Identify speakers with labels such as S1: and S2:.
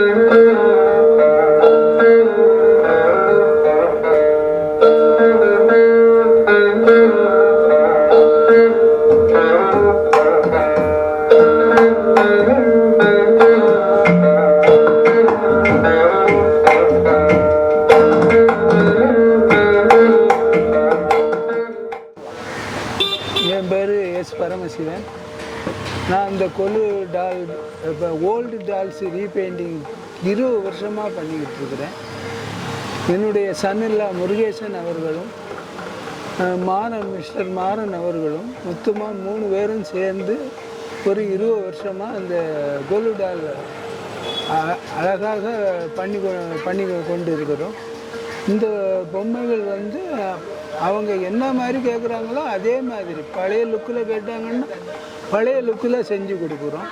S1: என் பேர் எஸ் பரமசிவன். நான் இந்த கொலு டால் இப்போ ஓல்டு டால்ஸ் ரீபெயிண்டிங் 20 வருஷமாக பண்ணிக்கிட்டு இருக்கிறேன். என்னுடைய சன்னில்லா முருகேசன் அவர்களும் மிஸ்டர் மாறன் அவர்களும் மொத்தமாக 3 பேரும் சேர்ந்து ஒரு 20 வருஷமாக இந்த கொலு டால் அழகாக பண்ணி கொண்டு இருக்கிறோம். இந்த பொம்மைகள் வந்து அவங்க என்ன மாதிரி கேட்குறாங்களோ அதே மாதிரி பழைய லுக்கில் கேட்டாங்கன்னா பழைய லுக்கில் செஞ்சு கொடுக்குறோம்.